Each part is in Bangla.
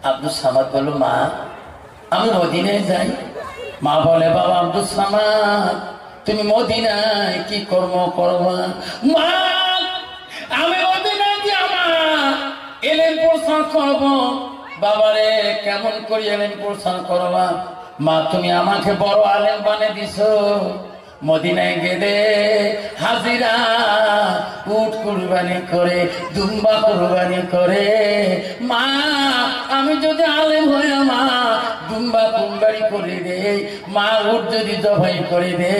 আব্দুল সামাদ বলল, মা আমি মদিনায় যাই। মা বলে, বাবা আব্দুল সামাদ তুমি মদিনায় কি কর্ম করবা? মা আমি মদিনায় যে আমার এলেন প্রসার করব। বাবারে কেমন করি এলেন প্রসার করবা? মা তুমি আমাকে বড় আলেম বানিয়ে দিছো, মদিনায় গেলে হাজিরা উট কুরবানি করে, দুম্বা কুরবানি করে। মা আমি যদি আলেম হয়ে মা দুম্বা কুরবানি করে দে, মা উট যদি জবাই করে দে,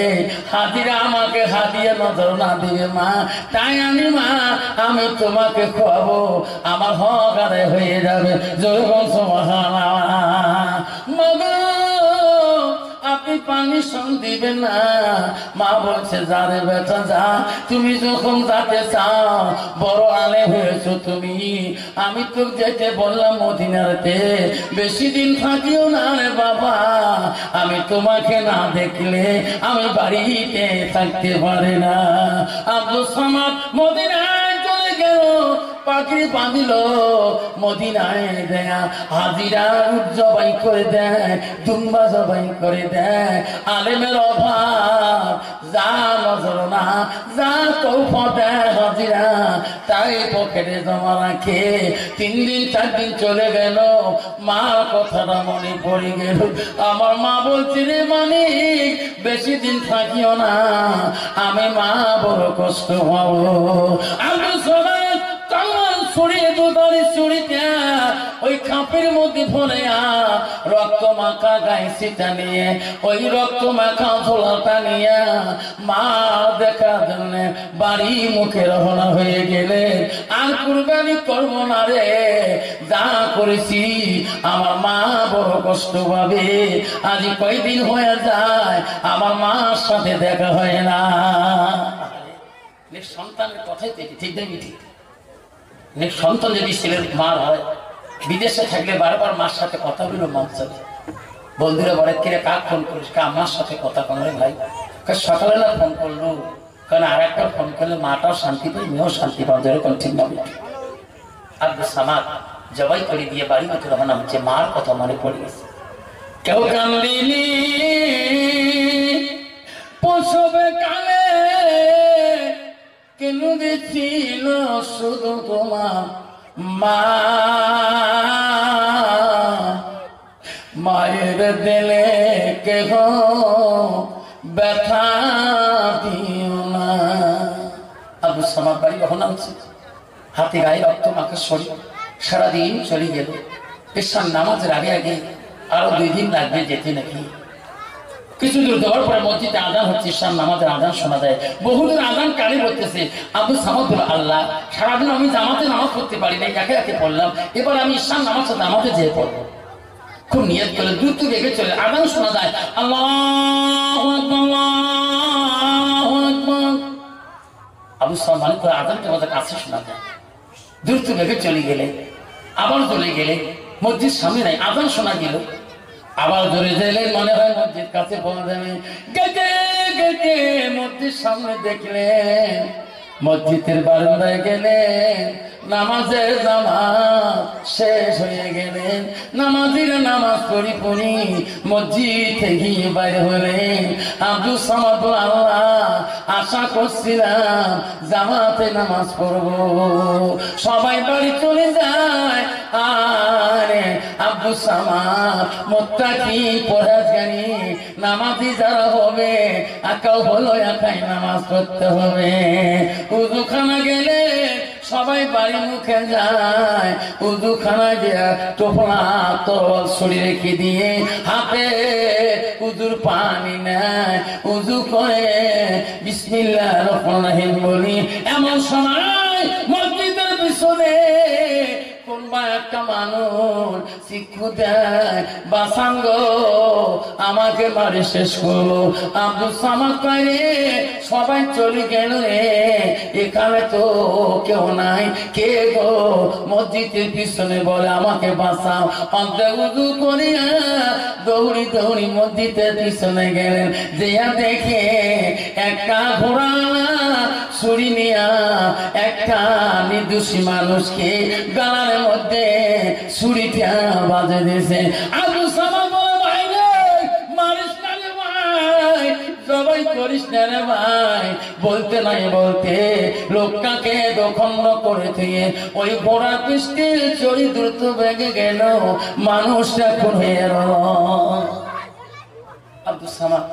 হাজিরা আমাকে হাদিয়া নজর না দিবে মা। তাই মা আমি তোমাকে খাওয়াবো, আমার হক আদায় হয়ে যাবে। জয় মা আপনি পারমিশন দিবেন না? মা বলছে, যারে বেটা যা, তুমি যখন যাতে চাও, বড় আলে হয়েছো তুমি। আমি তো যেতে বললাম মদিনাতে বেশি দিন থাকিও না রে বাবা, আমি তোমাকে না দেখলে আমি বাড়িতে থাকতে পারি না। আব্দুল সামাদ মদিনায় চলে গেল, পাখি বাঁধিল, মদিনায় দেয়া হাজিরা জবাই করে দেয়, দুম্বা জবাই করে দেয়। আলেমের অভাব, যা নজর না, যা তৌফা দেয় হাজিরা তাই পকেটে জমা রাখে। 3 দিন 4 দিন চলে গেল, মা কথাটা মনে পড়ে গেল। আমার মা বলছে, রে মানিক বেশি দিন থাকিও না, আমি মা বড় কষ্ট পাবো। আমি সবাই ছড়িয়ে দুধারে ছড়িতে ওই খাপের মধ্যে ভরে রক্ত মাখা গাইছিটা নিয়ে, ওই রক্ত মাখা ঝোলাটা নিয়ে মা দেখার জন্য বাড়ি মুখে রওনা হয়ে গেলে। আর কুরবানি করব না রে, যা করেছি আমার মা বড় কষ্ট পাবে। আজ কয়দিন হয়ে যায় আমার মার সাথে দেখা হয় না। সন্তানের কথাই ঠিক দেখবি, ঠিক সন্তান যদি ছেলের মার হয়, বিদেশে থাকলে বারবার মার সাথে কথা বলল, মন চাবে। বন্ধুরা বলে, কিরে কাক ফোন করিস? আমার সাথে কথা কন রে ভাই। সকালে না ফোন করলো, কারণ আর একবার ফোন করলে মাটাও শান্তি পাই, মেয়েও শান্তি পাও, যেরকম ঠিক না। আব্দুল সামাদ জবাই করে দিয়ে বাড়ি মতো রওনা হচ্ছে, মার কথা মনে পড়ে গেছে। কেউ কান্দিনি প্রসবে কালে, কেন দিছিল শুধু তোমার মা। মায়ের দিলে কেহ ব্যথা দিও না। আব্দুল সামাদ বাড়ি কখন নামছে, হাতে গায়ে রক্ত মাখা শরীর, সারাদিন চলে গেল। এসার নামাজের আগে আগে আরো 2 দিন লাগবে যেতে নাকি। কিছু দূর যাওয়ার পরে মসজিদে আজান হচ্ছে, ঈশার নামাজের আজান শোনা যায়। বহুদূর আজান কানে বলতেছে। আব্দুল সামাদ বলল, আল্লাহ সারাদিন আমি জামাতে নামাজ পড়তে পারি না, একে একে পড়লাম, এবার আমি ঈশার নামাজটা জামাতে যেয়ে পড়বো। খুব নিয়ত করে দ্রুত বেগে চলে, আজান শোনা যায়, আল্লাহু আকবার আল্লাহু আকবার। আব্দুল সামাদ মানে করে আজানটা আমাদের কাছে শোনা যায়। দ্রুত বেগে চলে গেলে, আবার চলে গেলে, মসজিদ সামনে নাই, আজান শোনা গেল, আবার ধরে গেলে মনে হয় মসজিদ কাছে পৌঁছে যাবে। গেটে গেটে মসজিদ সামনে দেখলেন, মসজিদের বারান্দায় গেলেন, নামাজের জামাত শেষ হয়ে গেলেন। নামাজিরা নামাজ পড়ি পড়ি মসজিদ থেকে বাইরে হলেন। আব্দুল সামাদ, আল্লাহ আশা করছিলাম জামাতে নামাজ পড়বো, সবাই বাড়ি চলে যায়, আরে আব্দুল সামাদ মুত্তাকি পরহেজগারি নামাজি যারা হবে একাও হলো একাই নামাজ পড়তে হবে। উযুখানা গেলে সবাই বাড়ি মুখে যায়, উযুখানা গিয়া টোপলা তরল শরীরে রেখে দিয়ে হাতে উযুর পানি নেয়, উযু করে বিসমিল্লাহির রহমানির রহিম বলি। এমন সময় মসজিদের পিছনে কোনবা একটা মানুষ শিক্ষু দেয়, বাসাঙ্গ আমাকে বাড়ি শেষ করলো। আব্দুল সামাদ কয়ে সবাই চলে গেল, এখানে তো কেউ নাই, কে গো? মসজিদের পিছনে বলে, আমাকে বাঁচাও। অন্তর উযু করিয়া দৌড়ি দৌড়ি মসজিদের পিছনে গেলেন, যেয়া দেখে একটা ঘোড়া ছুরি নিয়া একটা নির্দোষী মানুষকে গালার মধ্যে ছুরিটা বাজে দিয়েছে। আবু সামা বলে ভাই রে মারিস না রে ভাই, সবাই করিস না রে ভাই। বলতে নাই বলতে লোকটাকে দখন্ড করে দিয়ে ওই ঘোড়া পিস্টিল চড়ি দ্রুত বেগে গেল, মানুষটা খুন হয়ে গেল। আব্দুল সামাদ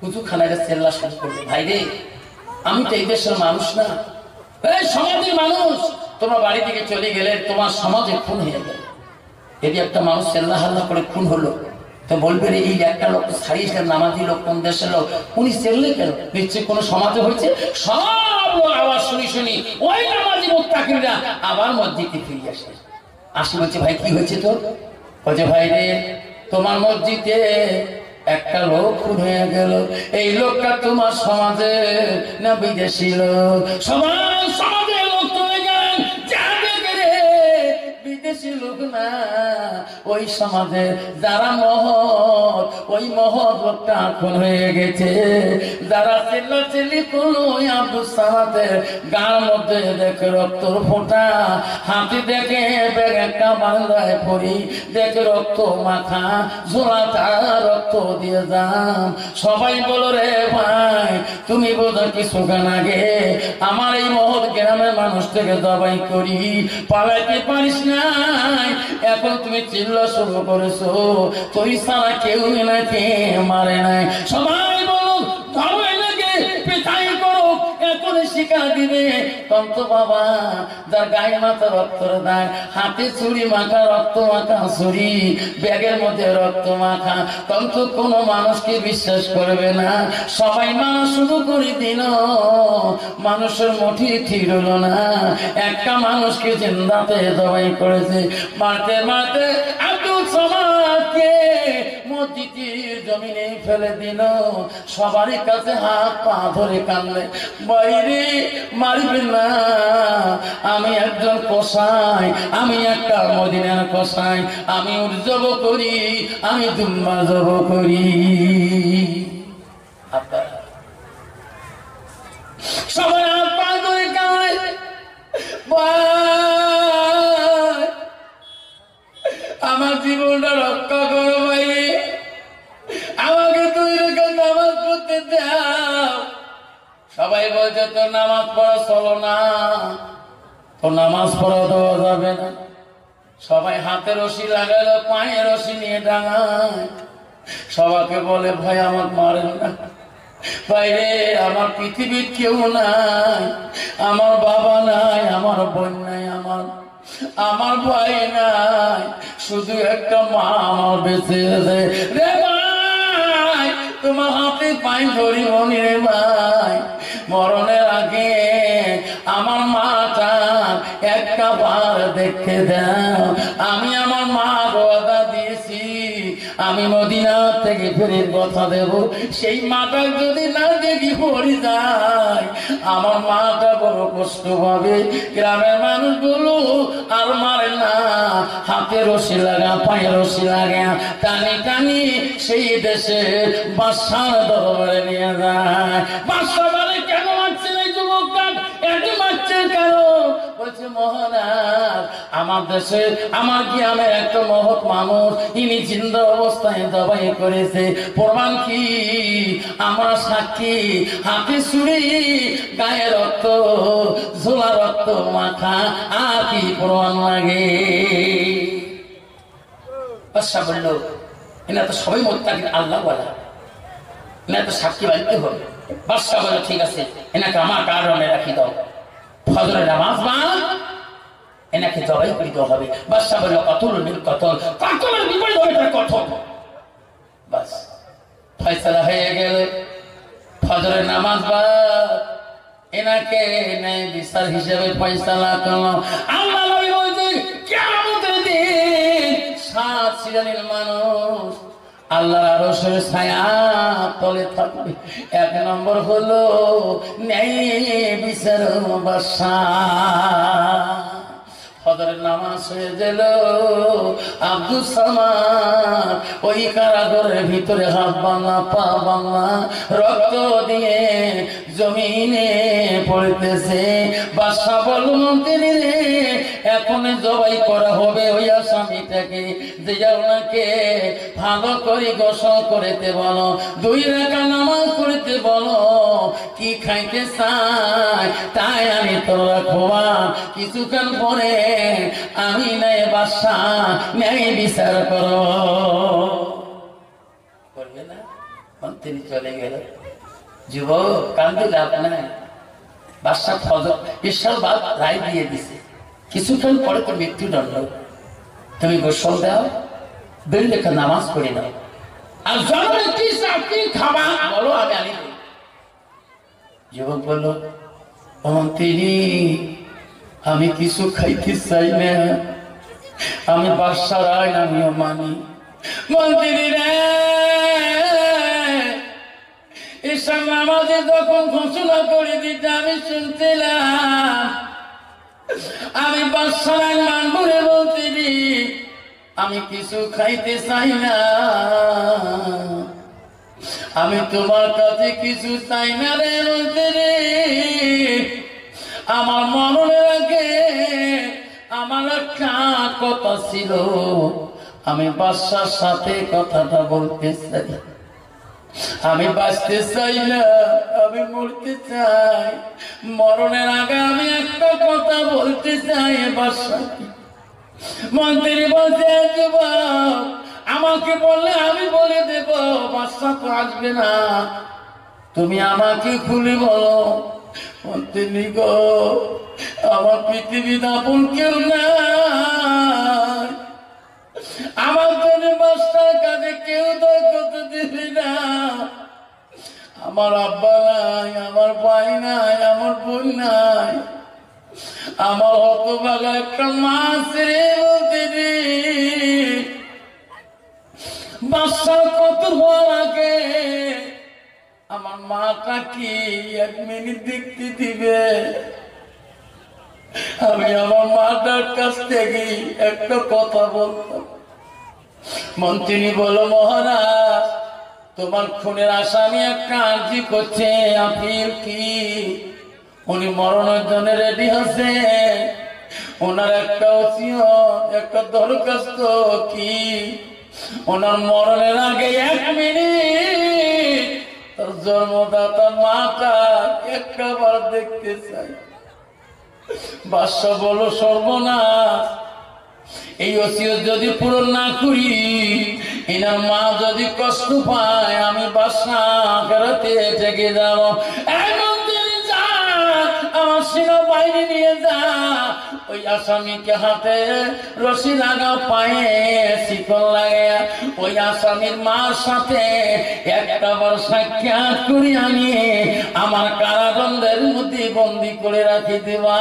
হুজুরখানায় চেল্লা শুরু করলো, ভাই রে আমি তো এই দেশের মানুষ না, এই সমাজের মানুষ। তোমার বাড়ি থেকে চলে গেলে তোমার সমাজে খুন হয়ে গেল। যদি একটা মানুষ চেল্লা হাল্লা করে খুন হলো তো বলবে রে এই একটা লোক ছাড়িয়েছিলেন নামাজি লোক, কোন দেশের লোক, উনি চেল্লে কেন? নিশ্চয়ই কোনো সমাজে হয়েছে। সব আওয়াজ শুনি শুনি ওই নামাজি মুত্তাকিরা আবার মসজিদে ফিরে আসে বলছে ভাই কি হয়েছে তোর? বলছে ভাই রে তোমার মসজিদে একটা লোক খুন হয়ে গেল। এই লোকটা তোমার সমাজে না বিদেশি লোক? সমাজের লোক চলে গেলেন, বিদেশি লোক না, ওই সমাজে যারা মহৎ, ওই মহৎ লোকটা খুন হয়ে গেছে। যারা চিল্লাচিল্লি করলো ওই আব্দুল সামাদের গার মধ্যে দেখে রক্তর ফোঁটা, হাতি দেখে ব্যাগ একটা বাংলায় পড়ি দেখে রক্ত মাখা ঝোলাটা রক্ত দিয়ে যাম। সবাই বলো রে ভাই তুমি বোধহয় কিছুক্ষণ আগে আমার এই মহৎ গ্রামের মানুষ থেকে জবাই করি পালাইতে পারিস নাই, এখন তুমি চিল্লা শুরু করেছো তুই ছাড়া কেউ নাকি মারে নাই। সবাই বলো ধরো এনাকে পিঠাই করো, এখন শিকার দিবে। তন্ত বাবা যার গায়ে মাথা রক্তর দাগ, হাতে ছুরি মাখা রক্ত মাখা ছুরি, ব্যাগের মধ্যে রক্ত মাখা, তন্ত কোনো মানুষকে বিশ্বাস করবে না। সবাই মানা শুরু করে দিল, মানুষের মুঠি ঠিক হলো না। একটা মানুষকে জিন্দাতে জবাই করেছে, মারতে মারতে আব্দুল সামাদকে মসজিদের জমিনে ফেলে দিল। সবারই কাছে হাত পা ধরে কানলে, বাইরে মারবেন না, আমি একজন কসাই, আমি একটা মদিনার কসাই, আমি উর্জব করি, আমি দুম্বা জব করি। সবাই হাত পা ধরে কানলে, আমার জীবনটা রক্ষা করো ভাই, আমাকে তুই রেখে নামাজ পড়তে দাও। সবাই বলছে তোর নামাজ পড়া চলো না, তোর নামাজ পড়া দেওয়া যাবে না। সবাই হাতে রশি লাগালো, পায়ে রশি নিয়ে ডাঙায়। সবাইকে বলে ভাই আমার মারেন না, বাইরে আমার পৃথিবীর কেউ নাই, আমার বাবা নাই, আমার বোন নাই, আমার ভাই নাই, শুধু একটা মা আমার বেঁচে আছে। রে ভাই তোমার হাতে পাই ধরি মনি রে ভাই, মরণের আগে আমার মাটা একটা বার দেখে দাও। আমি আমার মা ওয়াদা দিয়েছি আমি মদিনা থেকে ফেরির কথা দেব, সেই মাটা যদি না দেখি পড়ে যায় আমার মাটা বড় কষ্ট পাবে। গ্রামের মানুষগুলো আর মারে না, হাতে রশি লাগা পায়ে রশি লাগা টানি টানি সেই দেশের বাদশার দরবারে নিয়ে যায়। বাদশা বলে কেন মারছেন এই যুবকটা, এত মারছেন কেন? বলছে মহারাজ আমার দেশে আমার গ্রামের একটা মহৎ মানুষ, ইনি জিন্দা অবস্থায় জবাই করেছে, প্রমাণ কি? আমরা সাক্ষী, হাতে ছুরি গায়ে রক্ত ঝোলা রক্ত মাখা, আর কি প্রমাণ লাগে? বাদশা বলল এনা তো সবাই মুত্তাকিন আল্লাহ ওয়ালা, এনা তো সাক্ষী বাড়িতে হবে। বাদশা বলল ঠিক আছে এনাকে আমার কারণে রাখি দাও, ফজরের নামাজ বাদ এনাকে জবাই করে দেওয়া হবে। বাদশা বলল কতল মিল কতল, কতলের বিপরীত হবে তার কতল। বাস ফয়সালা হয়ে গেল, ফজরের নামাজ বাদ এনাকে ন্যায় বিচার হিসেবে ফয়সালা করলো। আল্লাহ নবী বলছে কিয়ামতের দিন 7 শ্রেণীর মানুষ আল্লাহর আরশের ছায়া তলে থাকবে। 1 নম্বর হলো ন্যায় বিচার বাদশা। ফজরের নামাজ হয়ে গেল। আব্দুল সামাদ ওই কারাগারের ভিতরে হাত বাংলা পা বাংলা রক্ত দিয়ে জমিনে পড়তেছে। বাদশা বলল, মন্ত্রী রে, এখন জবাই করা হবে ওই আসামিটাকে, যে ওনাকে ভালো করে গোসল করতে বলো, 2 রাকাত নামাজ পড়তে বলো, কি খাইতে চাই তাই আমি তো রাখবা। কিছুক্ষণ পরে আমি নাই বাদশা ন্যায় বিচার করো। করবে না? মন্ত্রী চলে গেল। যুবক কান্দে লাভ নাই। বাদশা ফজর বিশাল বাদ রায় দিয়ে দিছে, কিছুক্ষণ পরে তো মৃত্যুদণ্ড। তুমি গোসল দাও, 2 রাকাত নামাজ পড়ে দাও, আর জনগণ কি চাকরি খাবা বলো, আমি আনি। যুবক বলল, মন্ত্রী আমি কিছু খাইতে চাই না, আমি বাদশার আইন আমিও মানি। মন্ত্রী রে, ঈশান নামাজে যখন ঘোষণা করে দিতে আমি শুনছিলাম, আমি বাদশার আইন মানব রে মন্ত্রী, আমি কিছু খাইতে চাই না, আমি তোমার কাছে কিছু চাই না রে মন্ত্রী। আমার মরণের আগে আমার একটা কথা ছিল, আমি বাদশার সাথে কথাটা বলতে চাই। আমি বাঁচতে চাই না, আমি মরতে চাই। মরণের আগে আমি একটা কথা বলতে চাই বাদশাকে। মন্ত্রী বলছে, যুবক আমাকে বললে আমি বলে দেব, বাদশা তো আসবে না, তুমি আমাকে খুলে বলো। মন্ত্রী গো, আমার পৃথিবীর আপন কেউ নাই, আমার জন্য বাদশার কাছে কেউ দরকার দিবি না। আমার আব্বা নাই, আমার ভাই নাই, আমার বোন নাই, আমার হতভাগা একটা মাছ রে মন্ত্রী। বাদশার কত হওয়ার আগে আমার মাটা কি 1 মিনিট দেখতে দিবে? আমি আমার মাটার কাছ থেকে একটা কথা বলতাম। মন্ত্রী বলো, মহারাজ তোমার খুনের আসামি একটা আর্জি করছে, আপিল কি? উনি মরণের জন্য রেডি আছে, ওনার একটা ওসিয়ত, একটা দরখাস্ত কি, ওনার মরণের আগে 1 মিনিট তার জন্মদাতা মাতা একটা বার দেখতে চাই। বাদশা বলো, সর্বনাশ, এই ওসিয়ত যদি পূরণ না করি, এনার মা যদি কষ্ট পায়, আমি বাদশা আখিরাতে থেকে যাবো। আমার সেনাবাহিনী নিয়ে যা, ওই আসামিকে হাতে রশি লাগা, পায়ে শিকল লাগে, ওই আসামির মার সাথে একটা বার সাক্ষাৎ করি আমি আমার কারাদণ্ডের মধ্যে বন্দী করে রাখি দেবা।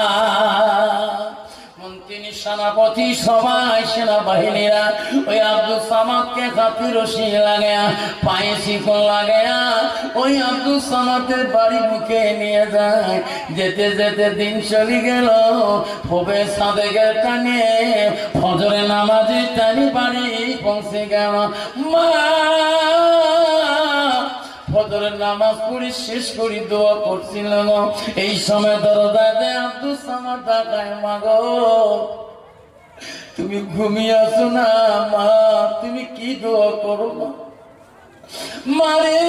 মন্ত্রী সেনাপতি সবাই সেনাবাহিনীরা ওই আব্দুল সামাদকে হাতে রশি লাগায়া, পায়ে শিকল লাগায়া ওই আব্দুল সামাদের বাড়ি মুখে নিয়ে যায়। যেতে যেতে দিন চলে গেল, হবে সাদেকের টানে ফজরে নামাজি টানি বাড়ি পৌঁছে গেল। মা ফজরের নামাজ পড়ি শেষ করি দোয়া করছিলাম, এই সময় দরজাতে আব্দুল সামাদ ডাকায়, মাগো তুমি ঘুমিয়ে আছো না? মা তুমি কি দোয়া করো? মারে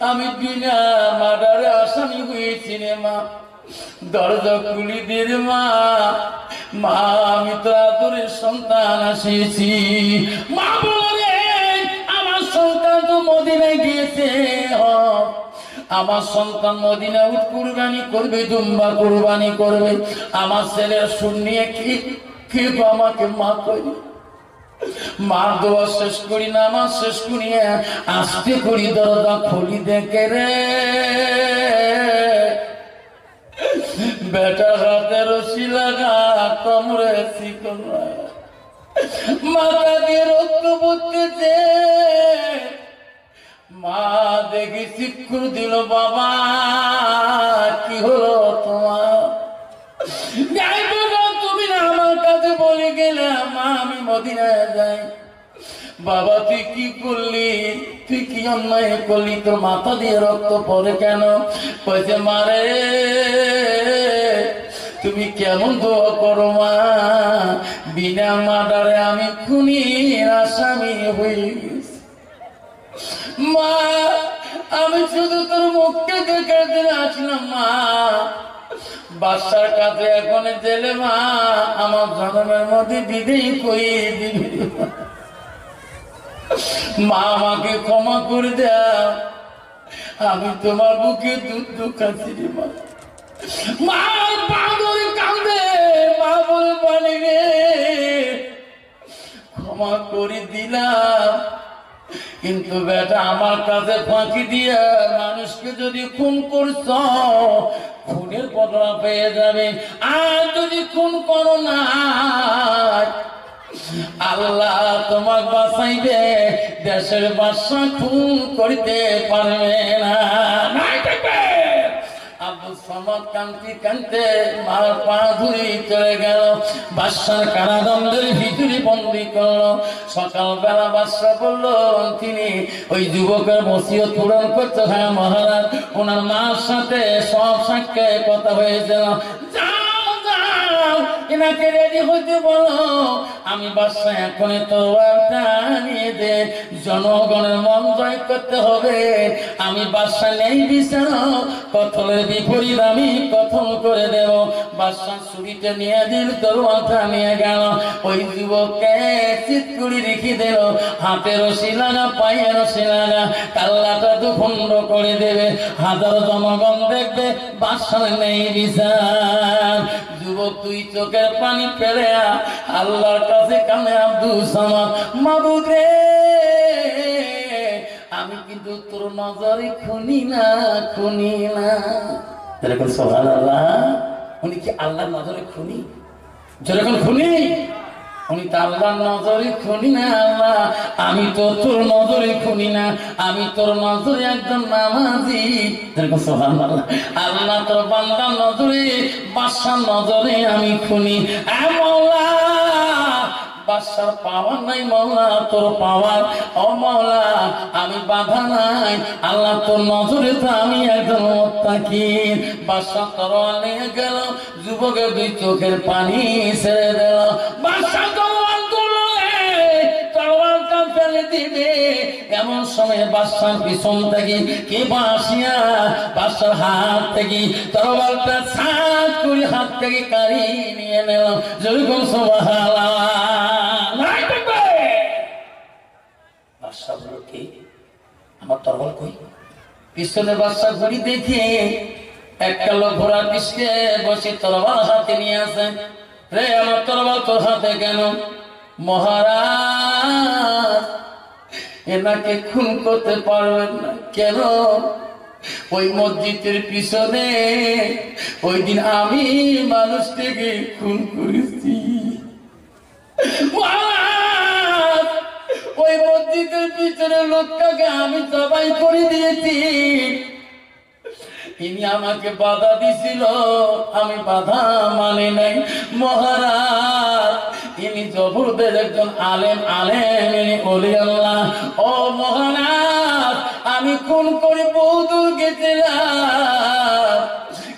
আমি বিনা মার্ডারে আসামি হয়েছি রে মা, দরজা খুলি দে রে মা। মা আমি তো আদরের সন্তান আসিয়েছি। মা বলে, আমার সন্তান তো মদিনায় গিয়েছে, আমার সন্তান মদিনা উট কুরবানি করবে, দুম্বা কুরবানি করবে, আমার ছেলের শুনিয়ে কি আমাকে মা করি। মা দোয়া শেষ করি, নামাজ শেষ করিয়া আস্তে করি দরজা খুলি, দেখে রে বেটার হাতে রশি লাগা, কোমরে শিকল, মাথা দিয়ে রক্ত পড়তেছে। মা দেখি চিৎকার দিল, বাবা কি হলো তোমার? মদিনায় যাই। বাবা তুই কি করলি, তুই কি অন্যায় করলি, তোর মাথা দিয়ে রক্ত পড়ে কেন? কইছে মারে তুমি কেমন দোয়া করো মা, বিনা মার্ডারে আমি খুনির আসামি হয়ে গেছি। মা আমি শুধু তোর মুখকে দেখে দিন আসলাম মা, বাদশার কাছে এখন জেলে মা আমার জন্মের মধ্যে বিদেই কইয়ে দিবি। মা আমাকে ক্ষমা করে দাও, আমি তোমার বুকে দুধ খাচ্ছি রে মা। মা পা ধরে কাঁদে, মা বলে পানি রে ক্ষমা করে দিলাম, কিন্তু বেটা আমার কাছে ফাঁকি দিয়ে মানুষকে যদি খুন করছ খুনের বদলা পেয়ে যাবে, আর যদি খুন করো না আল্লাহ তোমার বাঁচাইবে, দেশের বাদশা খুন করতে পারবে না। আব্দুল সামাদ কান্তি কানতে মার পা ধুই চলে গেল, বাদশার কারাদণ্ডের ভিতরে বন্দি করলো। সকালবেলা বাদশা বলল তিনি ওই যুবকের ওসিয়ত পূরণ করতে, হ্যাঁ মহারাজ ওনার মার সাথে সব সাক্ষে কথা হয়েছিল, এনাকে রেডি হইতে বলো, আমি বাদশা এখন তরবারটা নিয়ে দে, জনগণের মন জয় করতে হবে, আমি বাদশা নেই বিচার কথলের বিপরীত আমি কথল করে দেব। বাদশা ছুরিটা নিয়ে দিল, তরবারটা নিয়ে গেল, ওই যুবককে চিৎকুড়ি রেখে দিল, হাতে রশি লাগা পায়ে রশি লাগা, কাল্লাটা দুখণ্ড করে দেবে, হাজার জনগণ দেখবে বাদশার নেই বিচার। যুবক তুই চোখের পানি ফেলে আল্লাহর কাছে কানে আব্দুল সামাদ, মাবুদ রে আমি কিন্তু তোর নজরে খুনি না, খুনি না। যেরকম সুবহানাল্লাহ, উনি কি আল্লাহর নজরে খুনি? যেরকম খুনি উনি তো আল্লাহর নজরে খুনি না। আল্লাহ আমি তো তোর নজরে খুনি না, আমি তোর নজরে একজন নামাজি। যেরকম সুবহানাল্লাহ, আল্লাহ তোর বান্দার নজরে, বাদশার নজরে আমি খুনি। মওলা বাদশার পাওয়ার নাই মওলা, তোর পাওয়ার। ও মওলা আমি বাধা নাই, আল্লাহ তোর নজরে তো আমি একজন মুত্তাকিন। বাদশা তরোয়াল নিয়ে গেল, যুবকের দুই চোখের পানি ছেড়ে দিল। বাদশা তরোয়াল তুললে তরোয়ালটা ফেলে দিবে, এমন সময় বাদশার পিছন থেকে কে বাসিয়া বাদশার হাত থেকে তরোয়ালটা ছাট করে হাত থেকে কাড়ি নিয়ে নিল। যেরকম সুবহানাল্লাহ, বাদশা বলল কি আমার তরোয়াল কই? পিছনে বাদশা ঘুরি দেখে একটা লোক ঘোড়ার পিছনে বসে তরোয়াল হাতে নিয়ে আসে। রে আমার তরোয়াল তোর হাতে কেন? মহারাজ এনাকে খুন করতে পারবেন না। কেন? ওই মসজিদের পিছনে ওই দিন আমি মানুষটাকে খুন করেছি। ওই মসজিদের পিছনে লোকটাকে আমি জবাই করে দিয়েছি। ইনি আমাকে বাধা দিছিল, আমি বাধা মানে নাই। মহারাজ ইনি জবরদের একজন আলেম, ইনি ওলি আল্লাহ। ও মহারাজ আমি খুন করে বহু দূর গেছিলাম,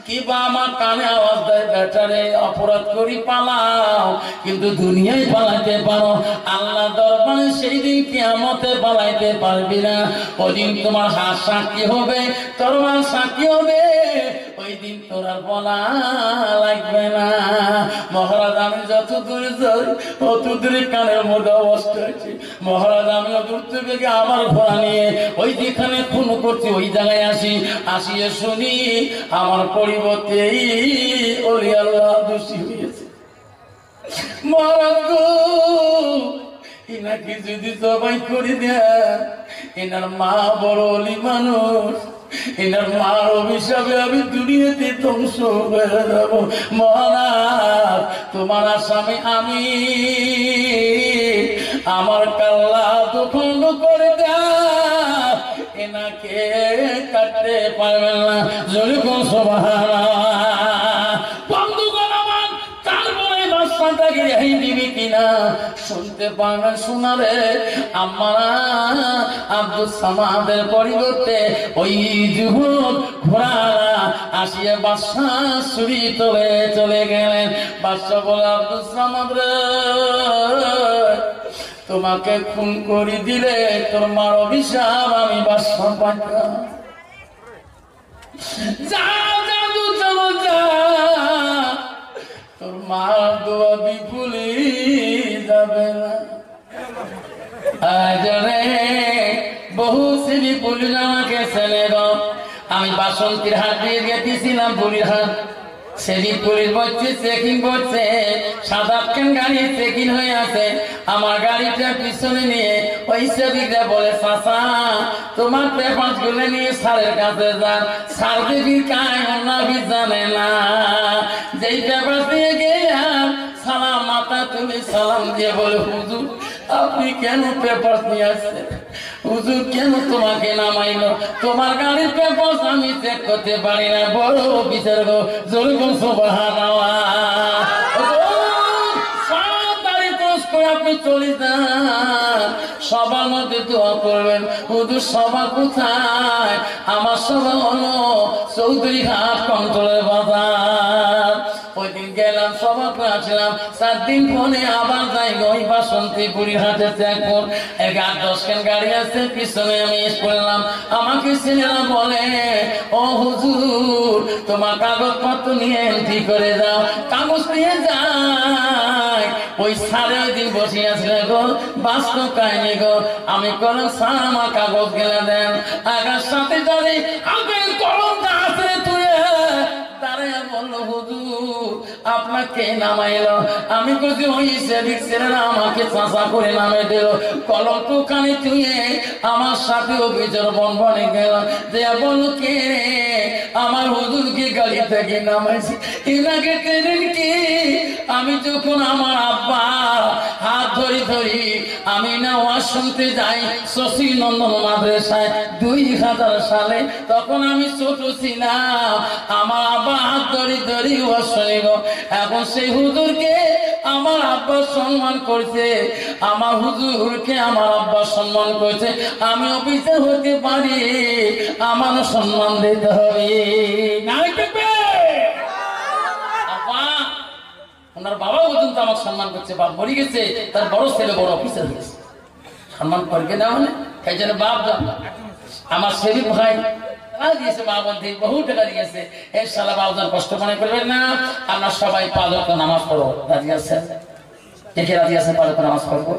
কিবা আমার কানে আওয়াজ দেয় বেটারে অপরাধ করি পালাও, কিন্তু দুনিয়ায় পালাইতে পারো, আল্লাহ দরবারে সেই দিন কিয়ামতে পালাইতে পারবি না। ওই দিন তোমার হাত সাক্ষী হবে, তোমার সাক্ষী হবে, ওই দিন তোরা বলা লাগবে না। মহারাজ আমি যত দূরে যাই অত দূরে কানের মধ্যে অবস্থা আছে। মহারাজ আমি দূর থেকে আমার ঘোড়া নিয়ে ওই যেখানে খুন করছি ওই জায়গায় আসিয়ে শুনি আমার পরিবর্তে ওলি আল্লাহ দোষী হয়েছে। মহারাজ গো ইনাকে যদি সবাই করে দেন, এনার মা বড় ওলি মানুষ, এনার মার অভিশাপে আমি দুনিয়াতে ধ্বংস হয়ে যাব। মহারাজ তোমার আসামে আমি, আমার কাল্লা দুখণ্ড করে দেয়, এনাকে কাটতে পারবেন না। যেরকম সুবহানাল্লাহ। বন্ধুগণ আমার, তারপরে বাদশাটা গিরাই দিবি কিনা শুনতে পাবেন শোনারে আমরা আব্দুল সামাদের পরিবর্তে ওই যুবক ঘোড়ারা আসিয়া বাদশাহ ছুরি তোলে চলে গেলেন। বাদশাহ বলে আব্দুল সামাদ রে তোমাকে খুন করে দিলে তোর মার অভিশাপ আমি বাদশাহ পাঠাম। তোর মার দোয়া বিপুলি যাবে না। আজ রে বহু সিবি পুলিশ আমাকে ছেলে গো আমি বাসন্তীর হাট দিয়ে গেছিলাম বুড়ির হাট। সেদিন পুলিশ বলছে চেকিং করছে, 7-8 গাড়ি চেকিং হয়ে আছে। আমার গাড়িটা পিছনে নিয়ে ওই সেদিকটা বলে চাচা তোমার পেপার গুলো নিয়ে স্যারের কাছে যান, স্যার দেবী কায় অন্যাবি জানে না। যেই পেপার দিয়ে গেলাম সালাম মাথা তুমি সালাম দিয়ে বলে হুজুর আপনি কেন পেপার নিয়ে আসছেন? হুজুর কেন তোমাকে নামাইলো? তোমার গাড়ির পেপার আমি চেক করতে পারি না। বড় বিচার গো জোরে গো সুবহানাল্লাহ। আপনি চলে যান, সবার মধ্যে দোয়া করবেন। হুজুর সভা কোথায়? আমার সভা হলো চৌধুরী ঘাট কন্ট্রোলের বাজার। ওই দিন গেলাম সভা করে আসলাম, 4 দিন পরে আবার যাই ওই বাসন্তী বুড়ির হাটে চেকপুর। 8-10 খান গাড়ি আছে, পিছনে আমি করলাম। আমাকে ছেলেরা বলে ও হুজুর তোমার কাগজপত্র নিয়ে এন্ট্রি করে যাও। কাগজ নিয়ে যাই ওই সাড়ে ওই দিন বসে আসলে গো বাস্তব কাহিনী গো। আমি করলাম স্যার আমার কাগজ গেলে দেন। আগার সাথে ধরে আমি কলমটা আসলে তুই দাঁড়িয়ে বললো হুজুর আপনাকে নামাইলো। আমি বলছি ওই সেদিক ছেলেরা আমাকে চাষা করে নামে দিল। কলম তো কানে তুইয়ে আমার সাথে অভিযোগ বনবনে গেল যে বলো কে রে? আমার হুজুরকে গাড়ি থেকে নামাইছি। এনাকে ট্রেনের কি? আমি যখন আমার আব্বা হাত ধরি ধরি আমি না ওয়াজ শুনতে যাই শশী নন্দন মাদ্রাসায় 2000 সালে, তখন আমি ছোট ছিলাম। আমার আব্বা হাত ধরি ধরি ওয়াজ শুনিব। এখন সেই হুজুরকে আমার আব্বা সম্মান করছে, আমার হুজুরকে আমার আব্বা সম্মান করছে। আমি অফিসে হতে পারি, আমারও সম্মান দিতে হবে। ওনার বাবা পর্যন্ত আমার সম্মান করছে। বাপ মরে গেছে, তার বড় ছেলে বড় অফিসার হয়েছে, সম্মান করবে না মানে এই জন্য বাপ আমার শরীফ ভাই দিয়েছে, মা বন্ধু বহু টাকা দিয়েছে। এই শালা বাবুদার কষ্ট মনে করবেন না। আমরা সবাই 5 ওয়াক্ত নামাজ পড়বো, রাজি আছেন? কে রাজি আছেন 5 ওয়াক্ত নামাজ পড়বো?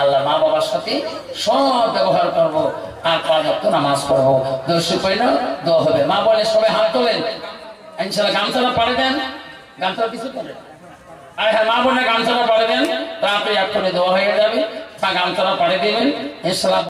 আল্লাহ মা বাবার সাথে সব ব্যবহার করবো আর 5 ওয়াক্ত নামাজ পড়বো। দর্শক করি না দোয়া হবে। মা বলে সবাই হাত তোলেন, ইনশাআল্লাহ গামছাটা পাড়ে দেন। গামছাটা কিছু তোলেন আর হ্যাঁ মা বোনের গামছাটা পাড়ে দেন, তাড়াতাড়ি এক করে দেওয়া হয়ে যাবে। গামছাটা পাড়ে দেবেন ইনশাআল্লাহ।